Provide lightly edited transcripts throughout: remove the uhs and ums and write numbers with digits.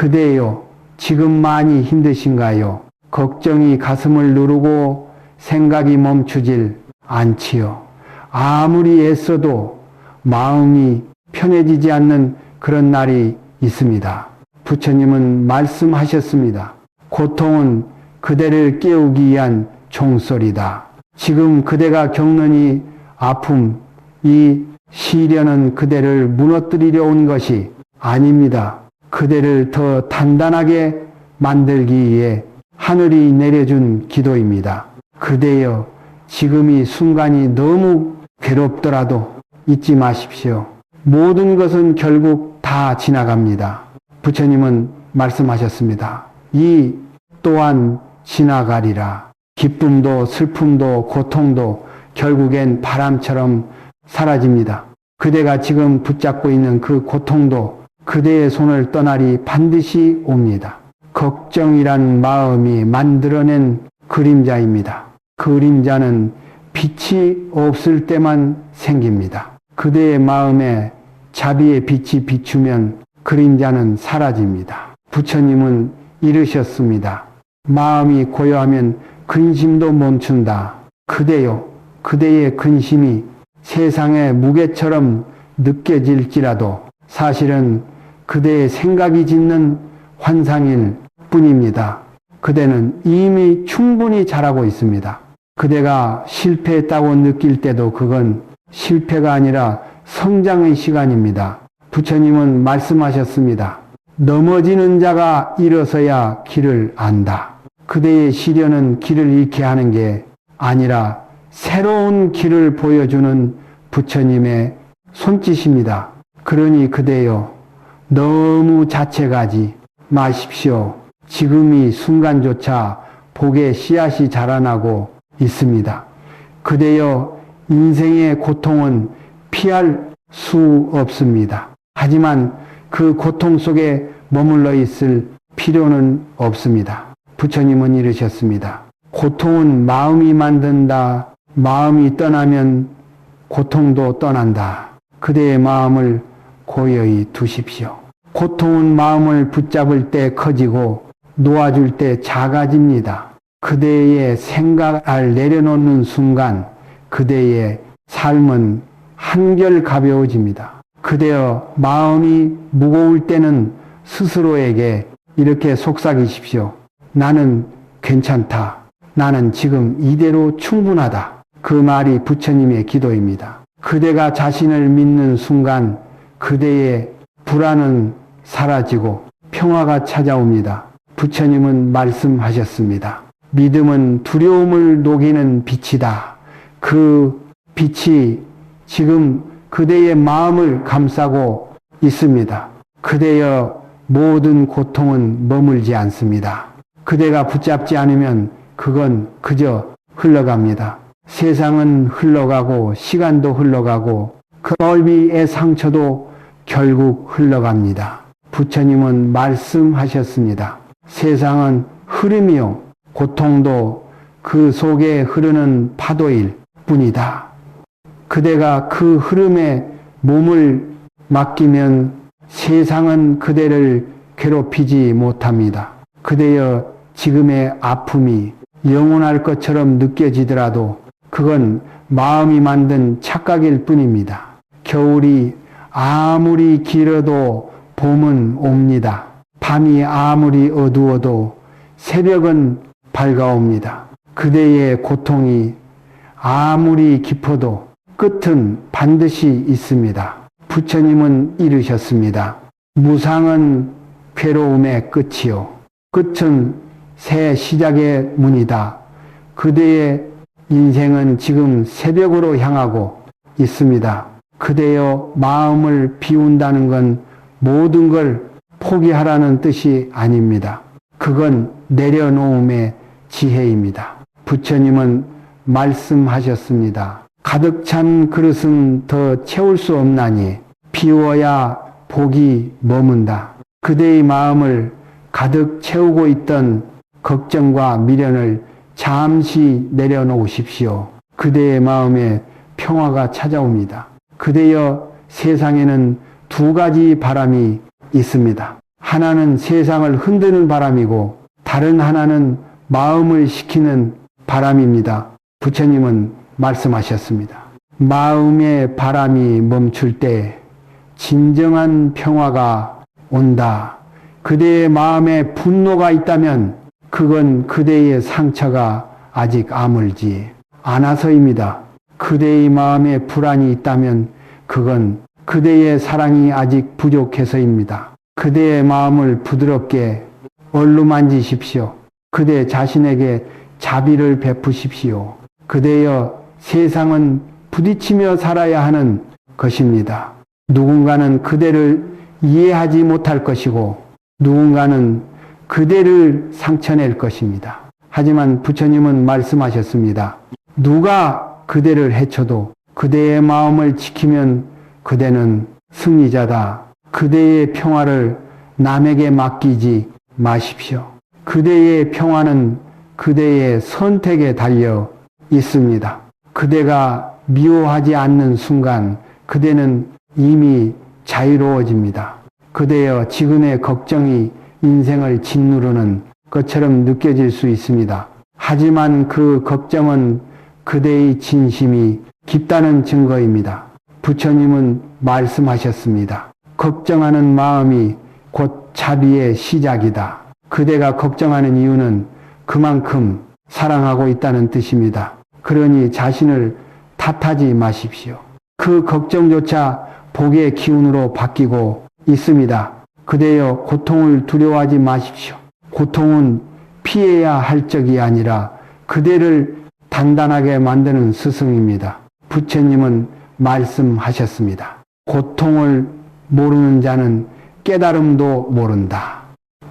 그대여, 지금 많이 힘드신가요? 걱정이 가슴을 누르고 생각이 멈추질 않지요. 아무리 애써도 마음이 편해지지 않는 그런 날이 있습니다. 부처님은 말씀하셨습니다. 고통은 그대를 깨우기 위한 종소리다. 지금 그대가 겪는 이 아픔, 이 시련은 그대를 무너뜨리려 온 것이 아닙니다. 그대를 더 단단하게 만들기 위해 하늘이 내려준 기도입니다. 그대여, 지금 이 순간이 너무 괴롭더라도 잊지 마십시오. 모든 것은 결국 다 지나갑니다. 부처님은 말씀하셨습니다. 이 또한 지나가리라. 기쁨도 슬픔도 고통도 결국엔 바람처럼 사라집니다. 그대가 지금 붙잡고 있는 그 고통도 그대의 손을 떠나리 반드시 옵니다. 걱정이란 마음이 만들어낸 그림자입니다. 그림자는 빛이 없을 때만 생깁니다. 그대의 마음에 자비의 빛이 비추면 그림자는 사라집니다. 부처님은 이르셨습니다. 마음이 고요하면 근심도 멈춘다. 그대여, 그대의 근심이 세상의 무게처럼 느껴질지라도 사실은 그대의 생각이 짓는 환상일 뿐입니다. 그대는 이미 충분히 잘하고 있습니다. 그대가 실패했다고 느낄 때도 그건 실패가 아니라 성장의 시간입니다. 부처님은 말씀하셨습니다. 넘어지는 자가 일어서야 길을 안다. 그대의 시련은 길을 잃게 하는 게 아니라 새로운 길을 보여주는 부처님의 손짓입니다. 그러니 그대여, 너무 자책하지 마십시오. 지금 이 순간조차 복의 씨앗이 자라나고 있습니다. 그대여, 인생의 고통은 피할 수 없습니다. 하지만 그 고통 속에 머물러 있을 필요는 없습니다. 부처님은 이르셨습니다. 고통은 마음이 만든다. 마음이 떠나면 고통도 떠난다. 그대의 마음을 고요히 두십시오. 고통은 마음을 붙잡을 때 커지고 놓아줄 때 작아집니다. 그대의 생각을 내려놓는 순간 그대의 삶은 한결 가벼워집니다. 그대여, 마음이 무거울 때는 스스로에게 이렇게 속삭이십시오. 나는 괜찮다. 나는 지금 이대로 충분하다. 그 말이 부처님의 기도입니다. 그대가 자신을 믿는 순간 그대의 불안은 사라지고 평화가 찾아옵니다. 부처님은 말씀하셨습니다. 믿음은 두려움을 녹이는 빛이다. 그 빛이 지금 그대의 마음을 감싸고 있습니다. 그대여, 모든 고통은 머물지 않습니다. 그대가 붙잡지 않으면 그건 그저 흘러갑니다. 세상은 흘러가고 시간도 흘러가고 그 넓이의 상처도 결국 흘러갑니다. 부처님은 말씀하셨습니다. 세상은 흐름이요, 고통도 그 속에 흐르는 파도일 뿐이다. 그대가 그 흐름에 몸을 맡기면 세상은 그대를 괴롭히지 못합니다. 그대여, 지금의 아픔이 영원할 것처럼 느껴지더라도 그건 마음이 만든 착각일 뿐입니다. 겨울이 아무리 길어도 봄은 옵니다. 밤이 아무리 어두워도 새벽은 밝아옵니다. 그대의 고통이 아무리 깊어도 끝은 반드시 있습니다. 부처님은 이르셨습니다. 무상은 괴로움의 끝이요, 끝은 새 시작의 문이다. 그대의 인생은 지금 새벽으로 향하고 있습니다. 그대여, 마음을 비운다는 건 모든 걸 포기하라는 뜻이 아닙니다. 그건 내려놓음의 지혜입니다. 부처님은 말씀하셨습니다. 가득 찬 그릇은 더 채울 수 없나니 비워야 복이 머문다. 그대의 마음을 가득 채우고 있던 걱정과 미련을 잠시 내려놓으십시오. 그대의 마음에 평화가 찾아옵니다. 그대여, 세상에는 두 가지 바람이 있습니다. 하나는 세상을 흔드는 바람이고 다른 하나는 마음을 식히는 바람입니다. 부처님은 말씀하셨습니다. 마음의 바람이 멈출 때 진정한 평화가 온다. 그대의 마음에 분노가 있다면 그건 그대의 상처가 아직 아물지 않아서입니다. 그대의 마음에 불안이 있다면 그건 그대의 사랑이 아직 부족해서입니다. 그대의 마음을 부드럽게 얼루만지십시오. 그대 자신에게 자비를 베푸십시오. 그대여, 세상은 부딪히며 살아야 하는 것입니다. 누군가는 그대를 이해하지 못할 것이고 누군가는 그대를 상처낼 것입니다. 하지만 부처님은 말씀하셨습니다. 누가 그대를 해쳐도 그대의 마음을 지키면 그대는 승리자다. 그대의 평화를 남에게 맡기지 마십시오. 그대의 평화는 그대의 선택에 달려 있습니다. 그대가 미워하지 않는 순간 그대는 이미 자유로워집니다. 그대여, 지금의 걱정이 인생을 짓누르는 것처럼 느껴질 수 있습니다. 하지만 그 걱정은 그대의 진심이 깊다는 증거입니다. 부처님은 말씀하셨습니다. 걱정하는 마음이 곧 자비의 시작이다. 그대가 걱정하는 이유는 그만큼 사랑하고 있다는 뜻입니다. 그러니 자신을 탓하지 마십시오. 그 걱정조차 복의 기운으로 바뀌고 있습니다. 그대여, 고통을 두려워하지 마십시오. 고통은 피해야 할 적이 아니라 그대를 단단하게 만드는 스승입니다. 부처님은 말씀하셨습니다. 고통을 모르는 자는 깨달음도 모른다.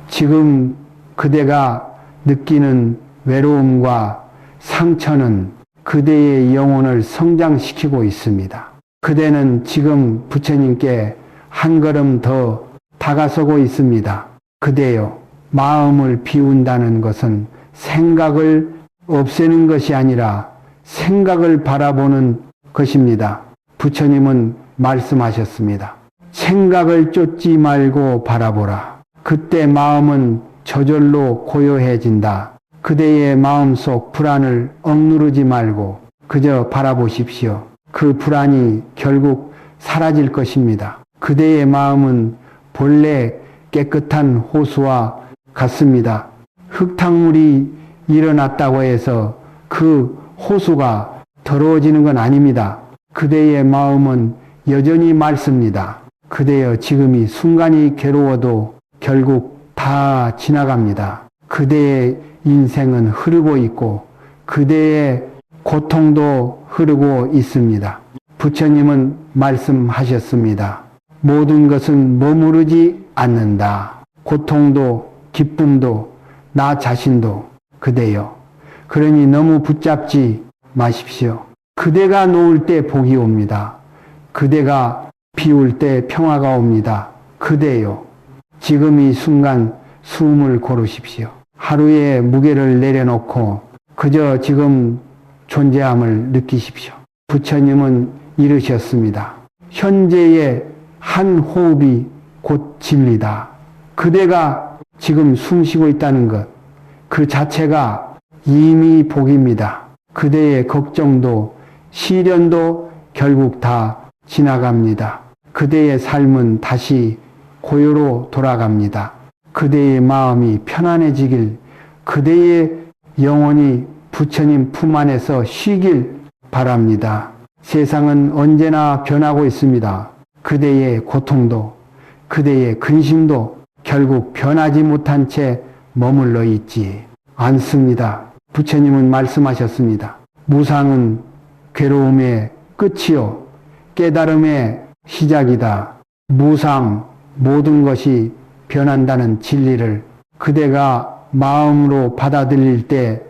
지금 그대가 느끼는 외로움과 상처는 그대의 영혼을 성장시키고 있습니다. 그대는 지금 부처님께 한 걸음 더 다가서고 있습니다. 그대여, 마음을 비운다는 것은 생각을 없애는 것이 아니라 생각을 바라보는 것입니다. 부처님은 말씀하셨습니다. 생각을 쫓지 말고 바라보라. 그때 마음은 저절로 고요해진다. 그대의 마음속 불안을 억누르지 말고 그저 바라보십시오. 그 불안이 결국 사라질 것입니다. 그대의 마음은 본래 깨끗한 호수와 같습니다. 흙탕물이 일어났다고 해서 그 호수가 더러워지는 건 아닙니다. 그대의 마음은 여전히 맑습니다. 그대여, 지금 이 순간이 괴로워도 결국 다 지나갑니다. 그대의 인생은 흐르고 있고 그대의 고통도 흐르고 있습니다. 부처님은 말씀하셨습니다. 모든 것은 머무르지 않는다. 고통도 기쁨도 나 자신도 그대여. 그러니 너무 붙잡지 마십시오. 그대가 놓을 때 복이 옵니다. 그대가 비울 때 평화가 옵니다. 그대여, 지금 이 순간 숨을 고르십시오. 하루의 무게를 내려놓고 그저 지금 존재함을 느끼십시오. 부처님은 이르셨습니다. 현재의 한 호흡이 곧 진리다. 그대가 지금 숨쉬고 있다는 것, 그 자체가 이미 복입니다. 그대의 걱정도 시련도 결국 다 지나갑니다. 그대의 삶은 다시 고요로 돌아갑니다. 그대의 마음이 편안해지길, 그대의 영혼이 부처님 품 안에서 쉬길 바랍니다. 세상은 언제나 변하고 있습니다. 그대의 고통도 그대의 근심도 결국 변하지 못한 채 머물러 있지 않습니다. 부처님은 말씀하셨습니다. 무상은 괴로움의 끝이요 깨달음의 시작이다. 무상, 모든 것이 변한다는 진리를 그대가 마음으로 받아들일 때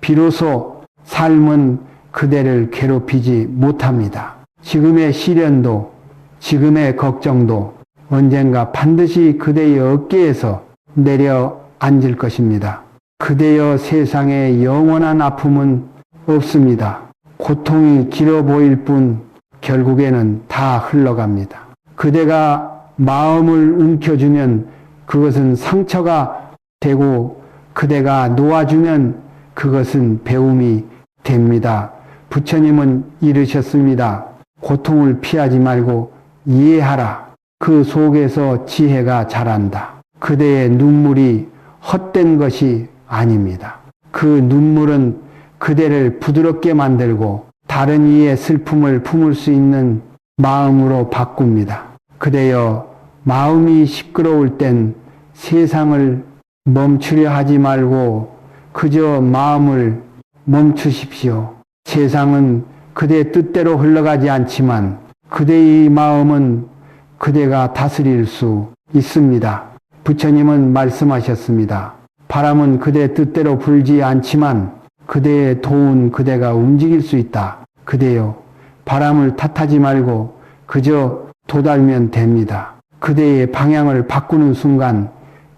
비로소 삶은 그대를 괴롭히지 못합니다. 지금의 시련도 지금의 걱정도 언젠가 반드시 그대의 어깨에서 내려앉을 것입니다. 그대여, 세상에 영원한 아픔은 없습니다. 고통이 길어 보일 뿐 결국에는 다 흘러갑니다. 그대가 마음을 움켜주면 그것은 상처가 되고 그대가 놓아주면 그것은 배움이 됩니다. 부처님은 이르셨습니다. 고통을 피하지 말고 이해하라. 그 속에서 지혜가 자란다. 그대의 눈물이 헛된 것이 아닙니다. 그 눈물은 그대를 부드럽게 만들고 다른 이의 슬픔을 품을 수 있는 마음으로 바꿉니다. 그대여, 마음이 시끄러울 땐 세상을 멈추려 하지 말고 그저 마음을 멈추십시오. 세상은 그대 뜻대로 흘러가지 않지만 그대의 마음은 그대가 다스릴 수 있습니다. 부처님은 말씀하셨습니다. 바람은 그대 뜻대로 불지 않지만 그대의 도운 그대가 움직일 수 있다. 그대여, 바람을 탓하지 말고 그저 도달면 됩니다. 그대의 방향을 바꾸는 순간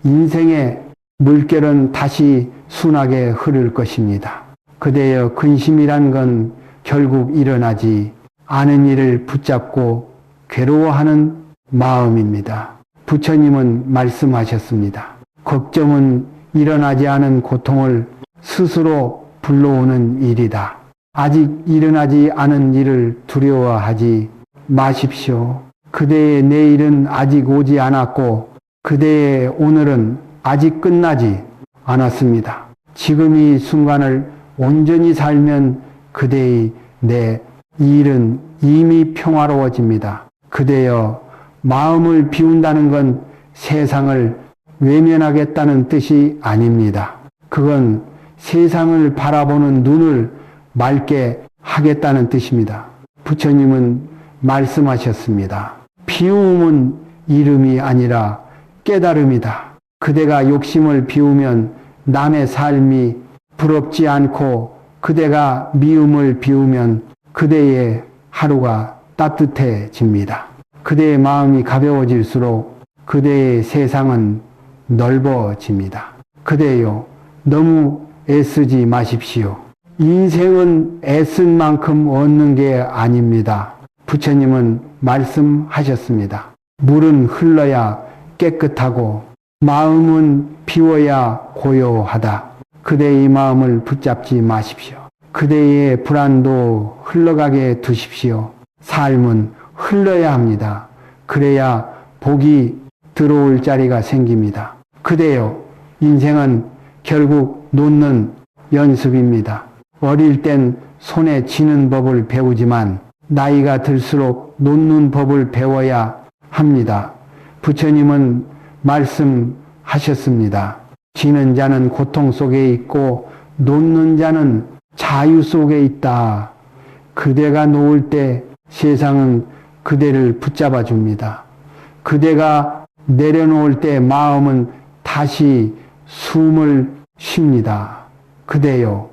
인생의 물결은 다시 순하게 흐를 것입니다. 그대여, 근심이란 건 결국 일어나지 않은 일을 붙잡고 괴로워하는 마음입니다. 부처님은 말씀하셨습니다. 걱정은 일어나지 않은 고통을 스스로 불러오는 일이다. 아직 일어나지 않은 일을 두려워하지 마십시오. 그대의 내일은 아직 오지 않았고 그대의 오늘은 아직 끝나지 않았습니다. 지금 이 순간을 온전히 살면 그대의 내일은 이미 평화로워집니다. 그대여, 마음을 비운다는 건 세상을 외면하겠다는 뜻이 아닙니다. 그건 세상을 바라보는 눈을 맑게 하겠다는 뜻입니다. 부처님은 말씀하셨습니다. 비움은 이름이 아니라 깨달음이다. 그대가 욕심을 비우면 남의 삶이 부럽지 않고 그대가 미움을 비우면 그대의 하루가 따뜻해집니다. 그대의 마음이 가벼워질수록 그대의 세상은 넓어집니다. 그대여, 너무 애쓰지 마십시오. 인생은 애쓴 만큼 얻는 게 아닙니다. 부처님은 말씀하셨습니다. 물은 흘러야 깨끗하고 마음은 비워야 고요하다. 그대의 마음을 붙잡지 마십시오. 그대의 불안도 흘러가게 두십시오. 삶은 흘러야 합니다. 그래야 복이 들어올 자리가 생깁니다. 그대여, 인생은 결국 놓는 연습입니다. 어릴 땐 손에 쥐는 법을 배우지만 나이가 들수록 놓는 법을 배워야 합니다. 부처님은 말씀하셨습니다. 쥐는 자는 고통 속에 있고 놓는 자는 자유 속에 있다. 그대가 놓을 때 세상은 그대를 붙잡아 줍니다. 그대가 내려놓을 때 마음은 다시 숨을 쉽니다. 그대여,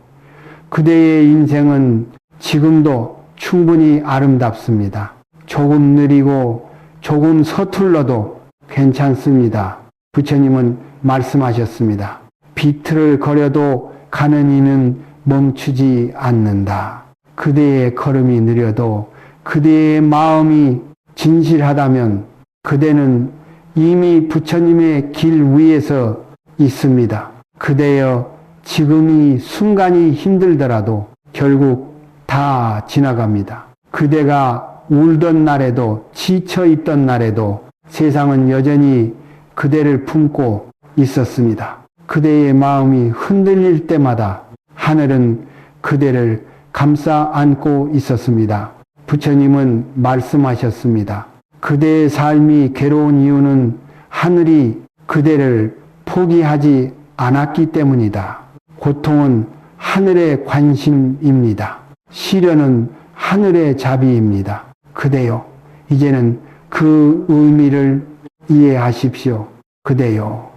그대의 인생은 지금도 충분히 아름답습니다. 조금 느리고 조금 서툴러도 괜찮습니다. 부처님은 말씀하셨습니다. 비틀을 거려도 가는 이는 멈추지 않는다. 그대의 걸음이 느려도 그대의 마음이 진실하다면 그대는 이미 부처님의 길 위에서 있습니다. 그대여, 지금 이 순간이 힘들더라도 결국 다 지나갑니다. 그대가 울던 날에도 지쳐있던 날에도 세상은 여전히 그대를 품고 있었습니다. 그대의 마음이 흔들릴 때마다 하늘은 그대를 감싸 안고 있었습니다. 부처님은 말씀하셨습니다. 그대의 삶이 괴로운 이유는 하늘이 그대를 포기하지 않았기 때문이다. 고통은 하늘의 관심입니다. 시련은 하늘의 자비입니다. 그대여, 이제는 그 의미를 이해하십시오. 그대여,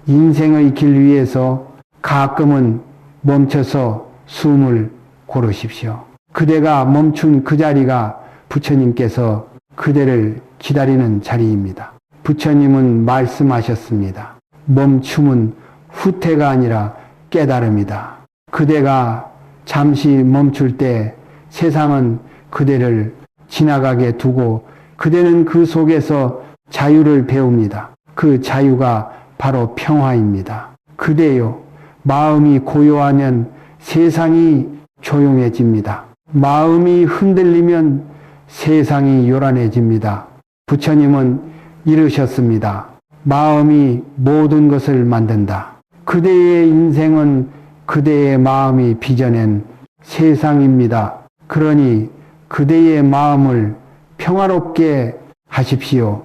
인생의 길 위에서 가끔은 멈춰서 숨을 고르십시오. 그대가 멈춘 그 자리가 부처님께서 그대를 기다리는 자리입니다. 부처님은 말씀하셨습니다. 멈춤은 후퇴가 아니라 깨달음이다. 그대가 잠시 멈출 때 세상은 그대를 지나가게 두고 그대는 그 속에서 자유를 배웁니다. 그 자유가 바로 평화입니다. 그대여, 마음이 고요하면 세상이 조용해집니다. 마음이 흔들리면 세상이 요란해집니다. 부처님은 이르셨습니다. 마음이 모든 것을 만든다. 그대의 인생은 그대의 마음이 빚어낸 세상입니다. 그러니 그대의 마음을 평화롭게 하십시오.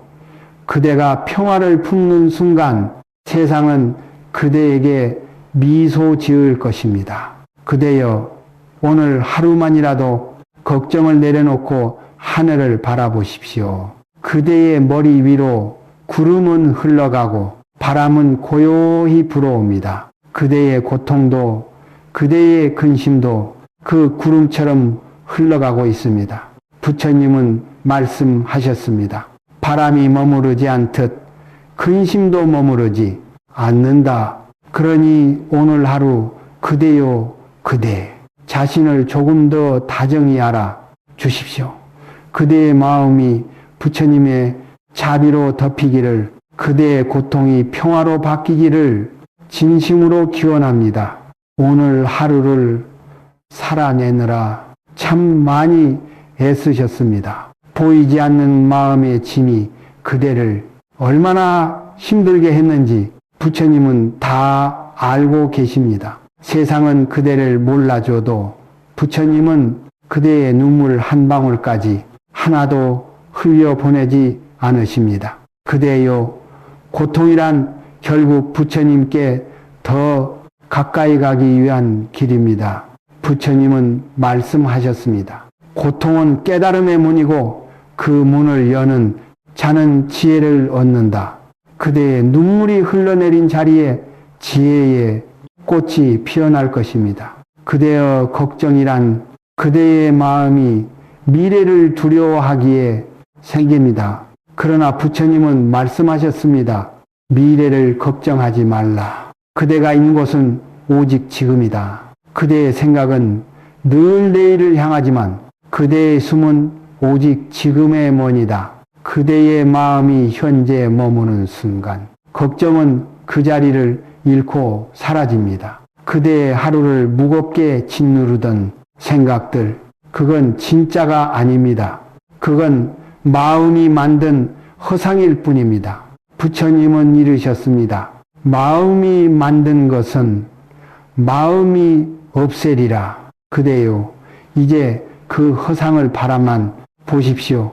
그대가 평화를 품는 순간 세상은 그대에게 미소 지을 것입니다. 그대여, 오늘 하루만이라도 걱정을 내려놓고 하늘을 바라보십시오. 그대의 머리 위로 구름은 흘러가고 바람은 고요히 불어옵니다. 그대의 고통도 그대의 근심도 그 구름처럼 흘러가고 있습니다. 부처님은 말씀하셨습니다. 바람이 머무르지 않듯 근심도 머무르지 않는다. 그러니 오늘 하루 그대요 그대 자신을 조금 더 다정히 알아 주십시오. 그대의 마음이 부처님의 자비로 덮이기를, 그대의 고통이 평화로 바뀌기를 진심으로 기원합니다. 오늘 하루를 살아내느라 참 많이 애쓰셨습니다. 보이지 않는 마음의 짐이 그대를 얼마나 힘들게 했는지 부처님은 다 알고 계십니다. 세상은 그대를 몰라줘도 부처님은 그대의 눈물 한 방울까지 하나도 흘려보내지 않으십니다. 그대여, 고통이란 결국 부처님께 더 가까이 가기 위한 길입니다. 부처님은 말씀하셨습니다. 고통은 깨달음의 문이고 그 문을 여는 자는 지혜를 얻는다. 그대의 눈물이 흘러내린 자리에 지혜의 꽃이 피어날 것입니다. 그대의 걱정이란 그대의 마음이 미래를 두려워하기에 생깁니다. 그러나 부처님은 말씀하셨습니다. 미래를 걱정하지 말라. 그대가 있는 곳은 오직 지금이다. 그대의 생각은 늘 내일을 향하지만 그대의 숨은 오직 지금의 먼이다. 그대의 마음이 현재 머무는 순간 걱정은 그 자리를 잃고 사라집니다. 그대의 하루를 무겁게 짓누르던 생각들, 그건 진짜가 아닙니다. 그건 마음이 만든 허상일 뿐입니다. 부처님은 이르셨습니다. 마음이 만든 것은 마음이 없애리라. 그대요, 이제 그 허상을 바라만 보십시오.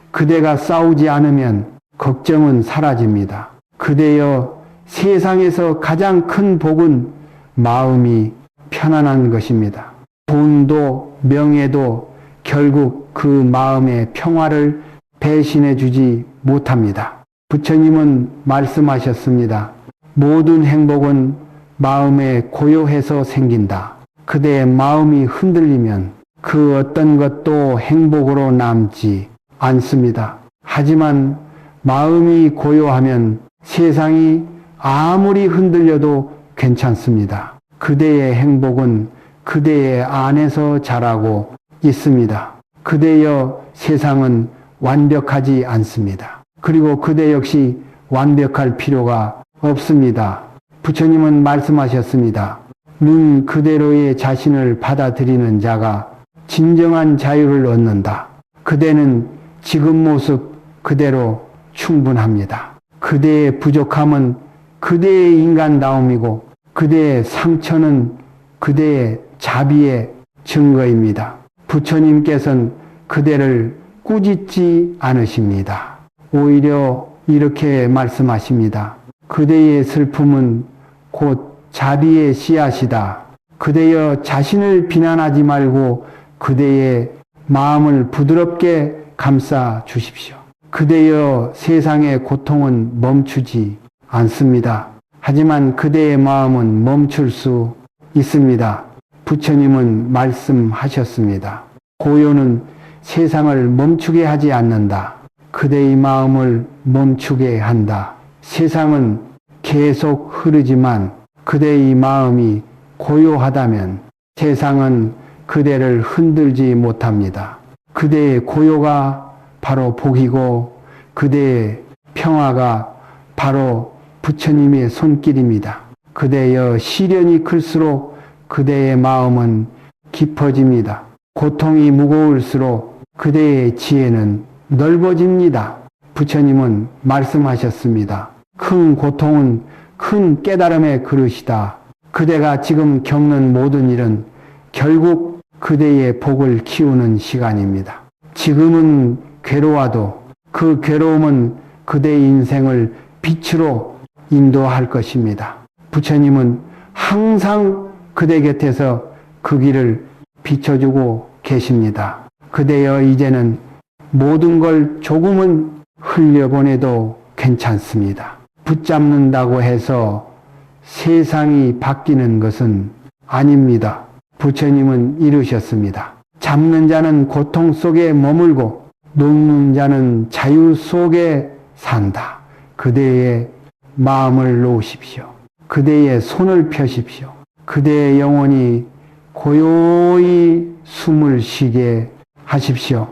그대가 싸우지 않으면 걱정은 사라집니다. 그대여, 세상에서 가장 큰 복은 마음이 편안한 것입니다. 돈도 명예도 결국 그 마음의 평화를 배신해 주지 못합니다. 부처님은 말씀하셨습니다. 모든 행복은 마음에 고요해서 생긴다. 그대의 마음이 흔들리면 그 어떤 것도 행복으로 남지 않습니다. 하지만 마음이 고요하면 세상이 아무리 흔들려도 괜찮습니다. 그대의 행복은 그대의 안에서 자라고 있습니다. 그대여, 세상은 완벽하지 않습니다. 그리고 그대 역시 완벽할 필요가 없습니다. 부처님은 말씀하셨습니다. 눈 그대로의 자신을 받아들이는 자가 진정한 자유를 얻는다. 그대는 지금 모습 그대로 충분합니다. 그대의 부족함은 그대의 인간다움이고 그대의 상처는 그대의 자비의 증거입니다. 부처님께서는 그대를 꾸짖지 않으십니다. 오히려 이렇게 말씀하십니다. 그대의 슬픔은 곧 자비의 씨앗이다. 그대여, 자신을 비난하지 말고 그대의 마음을 부드럽게 감싸 주십시오. 그대여, 세상의 고통은 멈추지 않습니다. 하지만 그대의 마음은 멈출 수 있습니다. 부처님은 말씀하셨습니다. 고요는 세상을 멈추게 하지 않는다. 그대의 마음을 멈추게 한다. 세상은 계속 흐르지만 그대의 마음이 고요하다면 세상은 그대를 흔들지 못합니다. 그대의 고요가 바로 복이고 그대의 평화가 바로 부처님의 손길입니다. 그대여 시련이 클수록 그대의 마음은 깊어집니다. 고통이 무거울수록 그대의 지혜는 넓어집니다. 부처님은 말씀하셨습니다. 큰 고통은 큰 깨달음의 그릇이다. 그대가 지금 겪는 모든 일은 결국 그대의 복을 키우는 시간입니다. 지금은 괴로워도 그 괴로움은 그대의 인생을 빛으로 인도할 것입니다. 부처님은 항상 그대 곁에서 그 길을 비춰주고 계십니다. 그대여 이제는 모든 걸 조금은 흘려보내도 괜찮습니다. 붙잡는다고 해서 세상이 바뀌는 것은 아닙니다. 부처님은 이르셨습니다. 잡는 자는 고통 속에 머물고 놓는 자는 자유 속에 산다. 그대의 마음을 놓으십시오. 그대의 손을 펴십시오. 그대의 영혼이 고요히 숨을 쉬게 하십시오.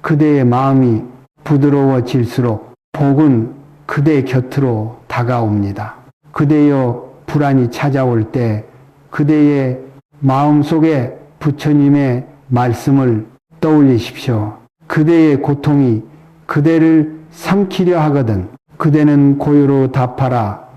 그대의 마음이 부드러워질수록 복은 그대 곁으로 다가옵니다. 그대여 불안이 찾아올 때 그대의 마음속에 부처님의 말씀을 떠올리십시오. 그대의 고통이 그대를 삼키려 하거든 그대는 고요로 답하라.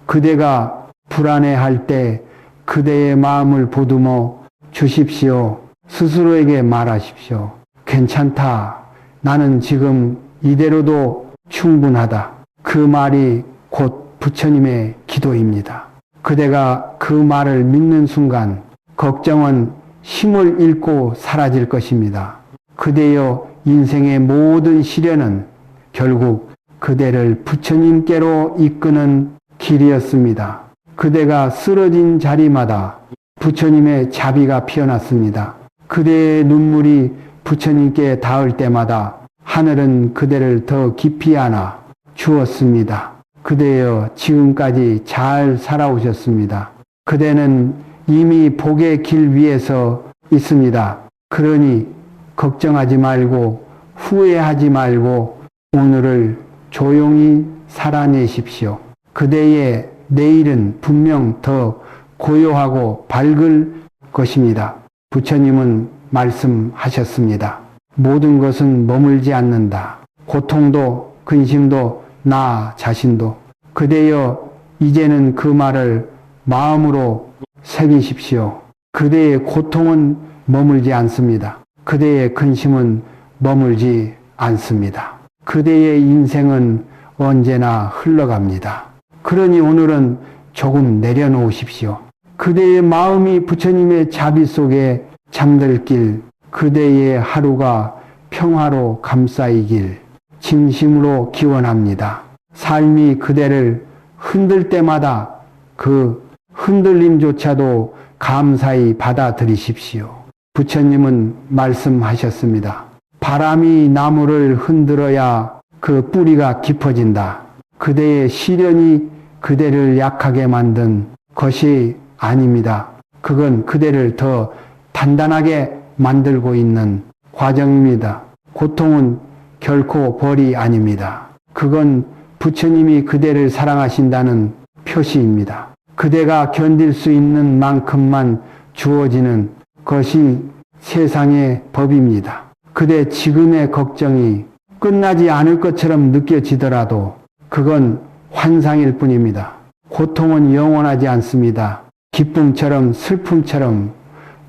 그대가 불안해할 때 그대의 마음을 보듬어 주십시오. 스스로에게 말하십시오. 괜찮다. 나는 지금 이대로도 충분하다. 그 말이 곧 부처님의 기도입니다. 그대가 그 말을 믿는 순간 걱정은 힘을 잃고 사라질 것입니다. 그대여 인생의 모든 시련은 결국 그대를 부처님께로 이끄는 길이었습니다. 그대가 쓰러진 자리마다 부처님의 자비가 피어났습니다. 그대의 눈물이 부처님께 닿을 때마다 하늘은 그대를 더 깊이 안아 주었습니다. 그대여 지금까지 잘 살아오셨습니다. 그대는 이미 복의 길 위에서 있습니다. 그러니 걱정하지 말고 후회하지 말고 오늘을 조용히 살아내십시오. 그대의 내일은 분명 더 고요하고 밝을 것입니다. 부처님은 말씀하셨습니다. 모든 것은 머물지 않는다. 고통도 근심도 나 자신도. 그대여 이제는 그 말을 마음으로 새기십시오. 그대의 고통은 머물지 않습니다. 그대의 근심은 머물지 않습니다. 그대의 인생은 언제나 흘러갑니다. 그러니 오늘은 조금 내려놓으십시오. 그대의 마음이 부처님의 자비 속에 잠들길, 그대의 하루가 평화로 감싸이길 진심으로 기원합니다. 삶이 그대를 흔들 때마다 그 흔들림조차도 감사히 받아들이십시오. 부처님은 말씀하셨습니다. 바람이 나무를 흔들어야 그 뿌리가 깊어진다. 그대의 시련이 그대를 약하게 만든 것이 아닙니다. 그건 그대를 더 단단하게 만들고 있는 과정입니다. 고통은 결코 벌이 아닙니다. 그건 부처님이 그대를 사랑하신다는 표시입니다. 그대가 견딜 수 있는 만큼만 주어지는 것이 세상의 법입니다. 그대 지금의 걱정이 끝나지 않을 것처럼 느껴지더라도 그건 환상일 뿐입니다. 고통은 영원하지 않습니다. 기쁨처럼 슬픔처럼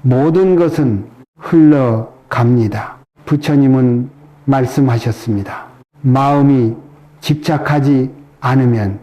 모든 것은 흘러갑니다. 부처님은 말씀하셨습니다. 마음이 집착하지 않으면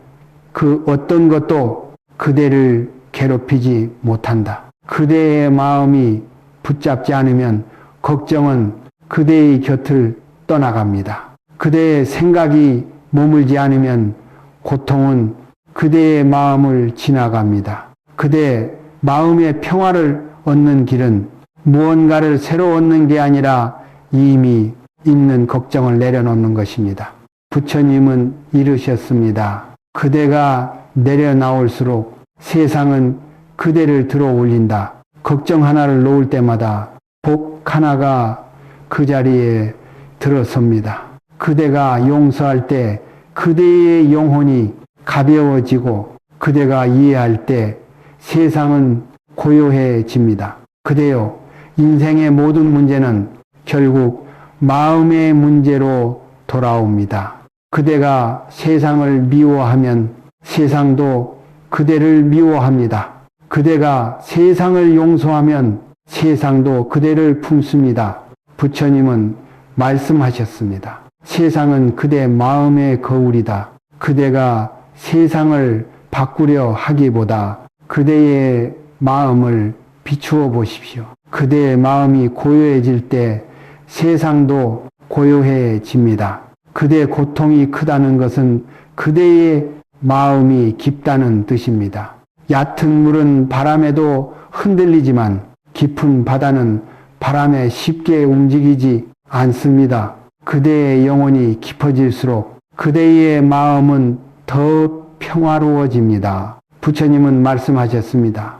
그 어떤 것도 그대를 괴롭히지 못한다. 그대의 마음이 붙잡지 않으면 걱정은 그대의 곁을 떠나갑니다. 그대의 생각이 머물지 않으면 고통은 그대의 마음을 지나갑니다. 그대 마음의 평화를 얻는 길은 무언가를 새로 얻는 게 아니라 이미 있는 걱정을 내려놓는 것입니다. 부처님은 이르셨습니다. 그대가 내려나올수록 세상은 그대를 들어 올린다. 걱정 하나를 놓을 때마다 복 하나가 그 자리에 들어섭니다. 그대가 용서할 때 그대의 영혼이 가벼워지고 그대가 이해할 때 세상은 고요해집니다. 그대여, 인생의 모든 문제는 결국 마음의 문제로 돌아옵니다. 그대가 세상을 미워하면 세상도 그대를 미워합니다. 그대가 세상을 용서하면 세상도 그대를 품습니다. 부처님은 말씀하셨습니다. 세상은 그대 마음의 거울이다. 그대가 세상을 바꾸려 하기보다 그대의 마음을 비추어 보십시오. 그대의 마음이 고요해질 때 세상도 고요해집니다. 그대의 고통이 크다는 것은 그대의 마음이 깊다는 뜻입니다. 얕은 물은 바람에도 흔들리지만 깊은 바다는 바람에 쉽게 움직이지 않습니다. 그대의 영혼이 깊어질수록 그대의 마음은 더 평화로워집니다. 부처님은 말씀하셨습니다.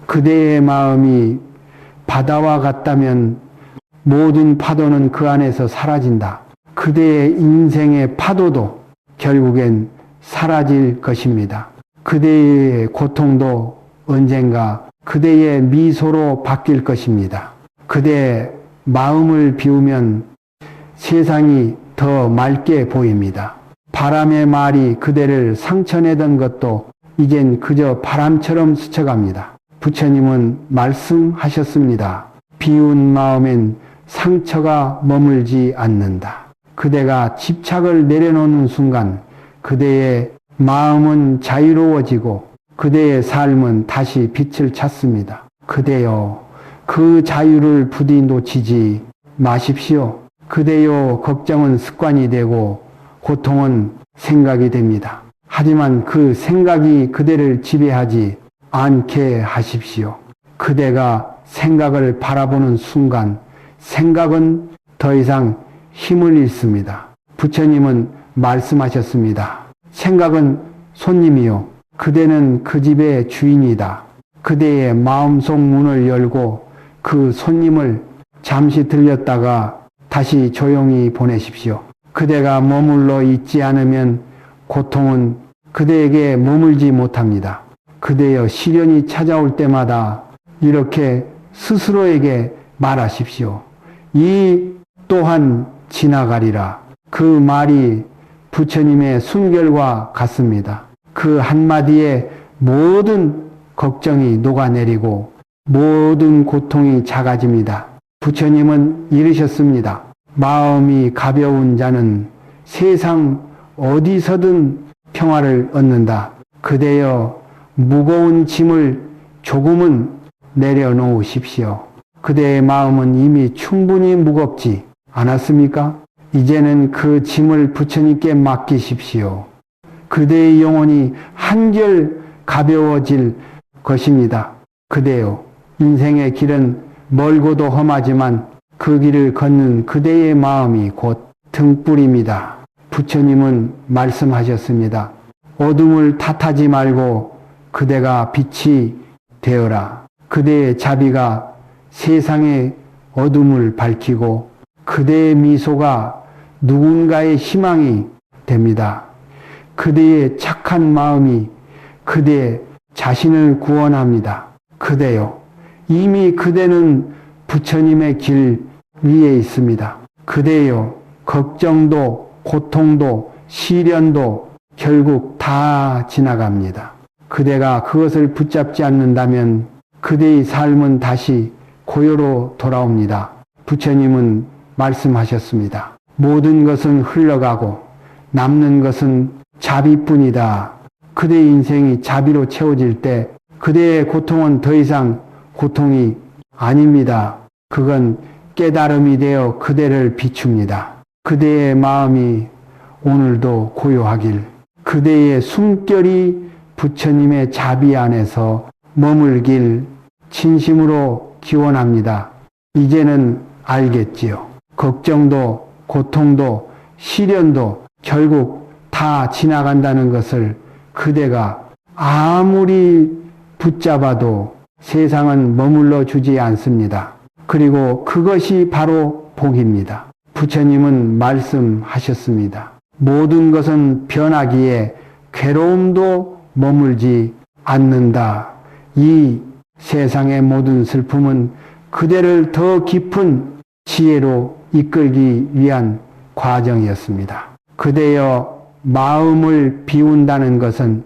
그대의 마음이 바다와 같다면 모든 파도는 그 안에서 사라진다. 그대의 인생의 파도도 결국엔 사라질 것입니다. 그대의 고통도 언젠가 그대의 미소로 바뀔 것입니다. 그대의 마음을 비우면 세상이 더 맑게 보입니다. 바람의 말이 그대를 상처내던 것도 이젠 그저 바람처럼 스쳐갑니다. 부처님은 말씀하셨습니다. 비운 마음엔 상처가 머물지 않는다. 그대가 집착을 내려놓는 순간 그대의 마음은 자유로워지고 그대의 삶은 다시 빛을 찾습니다. 그대여, 그 자유를 부디 놓치지 마십시오. 그대여, 걱정은 습관이 되고 고통은 생각이 됩니다. 하지만 그 생각이 그대를 지배하지 않게 하십시오. 그대가 생각을 바라보는 순간 생각은 더 이상 힘을 잃습니다. 부처님은 말씀하셨습니다. 생각은 손님이요, 그대는 그 집의 주인이다. 그대의 마음속 문을 열고 그 손님을 잠시 들렸다가 다시 조용히 보내십시오. 그대가 머물러 있지 않으면 고통은 그대에게 머물지 못합니다. 그대여, 시련이 찾아올 때마다 이렇게 스스로에게 말하십시오. 이 또한 지나가리라. 그 말이 부처님의 순결과 같습니다. 그 한마디에 모든 걱정이 녹아내리고 모든 고통이 작아집니다. 부처님은 이르셨습니다. 마음이 가벼운 자는 세상 어디서든 평화를 얻는다. 그대여, 무거운 짐을 조금은 내려놓으십시오. 그대의 마음은 이미 충분히 무겁지 않았습니까? 이제는 그 짐을 부처님께 맡기십시오. 그대의 영혼이 한결 가벼워질 것입니다. 그대여, 인생의 길은 멀고도 험하지만 그 길을 걷는 그대의 마음이 곧 등불입니다. 부처님은 말씀하셨습니다. 어둠을 탓하지 말고 그대가 빛이 되어라. 그대의 자비가 세상의 어둠을 밝히고 그대의 미소가 누군가의 희망이 됩니다. 그대의 착한 마음이 그대 자신을 구원합니다. 그대여, 이미 그대는 부처님의 길 위에 있습니다. 그대여, 걱정도 고통도 시련도 결국 다 지나갑니다. 그대가 그것을 붙잡지 않는다면 그대의 삶은 다시 고요로 돌아옵니다. 부처님은 말씀하셨습니다. 모든 것은 흘러가고 남는 것은 자비뿐이다. 그대의 인생이 자비로 채워질 때 그대의 고통은 더 이상 고통이 아닙니다. 그건 깨달음이 되어 그대를 비춥니다. 그대의 마음이 오늘도 고요하길, 그대의 숨결이 부처님의 자비 안에서 머물길 진심으로 기원합니다. 이제는 알겠지요. 걱정도 고통도 시련도 결국 다 지나간다는 것을 그대가 아무리 붙잡아도 세상은 머물러 주지 않습니다. 그리고 그것이 바로 복입니다. 부처님은 말씀하셨습니다. 모든 것은 변하기에 괴로움도 머물지 않는다. 이 세상의 모든 슬픔은 그대를 더 깊은 지혜로 이끌기 위한 과정이었습니다. 그대여 마음을 비운다는 것은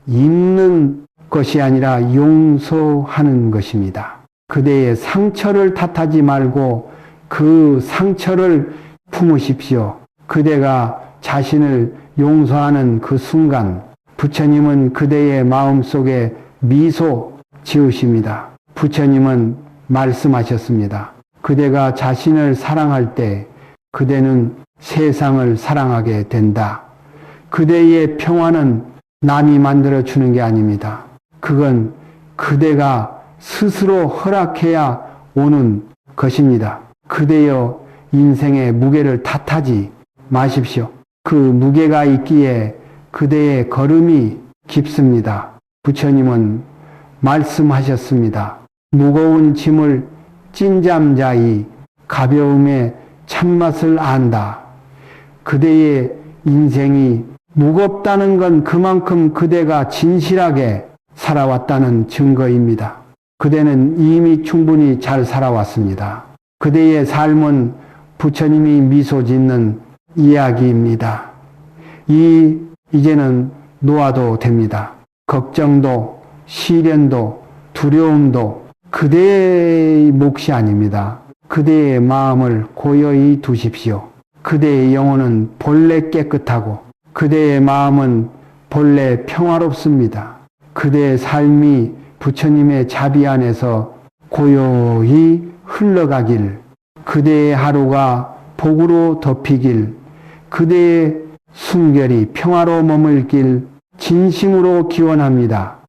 잊는 것이 아니라 용서하는 것입니다. 그대의 상처를 탓하지 말고 그 상처를 품으십시오. 그대가 자신을 용서하는 그 순간 부처님은 그대의 마음속에 미소 지으십니다. 부처님은 말씀하셨습니다. 그대가 자신을 사랑할 때 그대는 세상을 사랑하게 된다. 그대의 평화는 남이 만들어주는 게 아닙니다. 그건 그대가 스스로 허락해야 오는 것입니다. 그대여 인생의 무게를 탓하지 마십시오. 그 무게가 있기에 그대의 걸음이 깊습니다. 부처님은 말씀하셨습니다. 무거운 짐을 찐잠 자이 가벼움의 참맛을 안다. 그대의 인생이 무겁다는 건 그만큼 그대가 진실하게 살아왔다는 증거입니다. 그대는 이미 충분히 잘 살아왔습니다. 그대의 삶은 부처님이 미소 짓는 이야기입니다. 이제는 놓아도 됩니다. 걱정도 시련도 두려움도 그대의 몫이 아닙니다. 그대의 마음을 고요히 두십시오. 그대의 영혼은 본래 깨끗하고 그대의 마음은 본래 평화롭습니다. 그대의 삶이 부처님의 자비 안에서 고요히 흘러가길, 그대의 하루가 복으로 덮이길, 그대의 순결이 평화로 머물길 진심으로 기원합니다.